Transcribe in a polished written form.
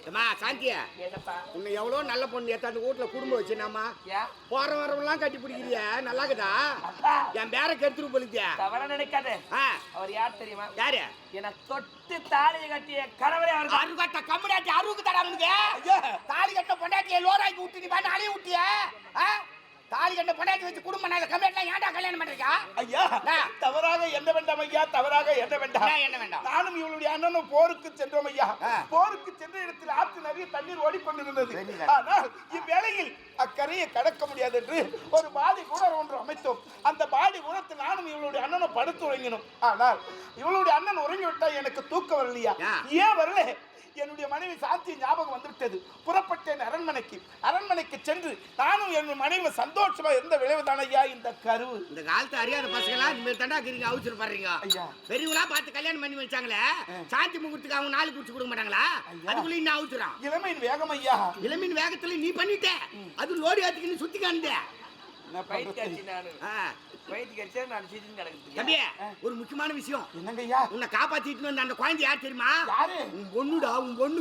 அம்மா சாந்தியா, என்னப்பா உன்னை எவ்வளோ நல்ல பொண்ணு எத்தாந்து வீட்டுல குடும்பம் வச்சுனாமா ஏன் போற வரவெல்லாம் கட்டி பிடிக்கிறிய நல்லாக்குதா? அப்பா என் பேர கெடுத்துட்டு போலித்தியா? தவற நினைக்காத. அவர் யார் தெரியுமா? யாரு? என தொட்டு தாலியை கட்டிய கணவரே அவர். அருகட்ட கம்படாட்டி அருவுக்கு தடா உனக்கு. தாலி கட்ட பொண்டாட்டிய லோராக்கி விட்டு நீ பாட்டு அழிய விட்டிய. தாலி கட்ட பொண்டாட்டி வச்சு குடும்பம் நான் கம்பெனிலாம் ஏன்டா கல்யாணம் பண்றீங்க? ஐயா தவறாக என்ன வேண்டாம் ஐயா, தவறாக என்ன வேண்டாம். என்ன வேண்டாம்? நானும் இவளுடைய அண்ணனும் போருக்கு சென்றோம் ஐயா. போருக்கு சென்ற இடத்தில் ஆற்று நிறைய தண்ணீர் ஓடிக்கொண்டிருந்தது. ஆனால் இவ்வேளையில் அக்கரையை கடக்க முடியாது என்று ஒரு பாடி குணர் ஒன்று அமைத்தோம். அந்த பாடி குணத்தில் நானும் இவளுடைய அண்ணனும் படுத்து உறங்கினோம். ஆனால் இவளுடைய அண்ணன் உறங்கிவிட்டா எனக்கு தூக்கம் வரலையா? ஏன் வரல? என்னுடைய மனைவி சாந்தி ஞாபகம் வந்துவிட்டது. புறப்பட்டேன் அரண்மனைக்கு சென்று நானும் என் மனைவி சந்தோஷமா இருந்த விளைவுதான ஐயா இந்த கருவு. இந்த காலத்து அறியாத பசங்களா இனிமேல் தண்டா கிரிங்க அவசரம் பாருங்க. பெரியவங்களா பார்த்து கல்யாணம் பண்ணி வச்சாங்களே, சாந்தி முகூர்த்துக்கு அவங்க நாலு குடிச்சு கொடுக்க மாட்டாங்களா? அதுக்குள்ள இன்னும் அவசரம். இளமையின் வேகம் ஐயா. இளமையின் வேகத்துல நீ பண்ணிட்ட. அது லோரி ஆத்துக்கு சுத்தி காண்ட. ஒரு முக்கியமான விஷயம். என்னங்கய்யா? உன்னை காப்பாத்திட்டு வந்த அந்த குழந்தை யார் தெரியுமா? யாரு? உன் பொண்ணுடா, உன் பொண்ணு.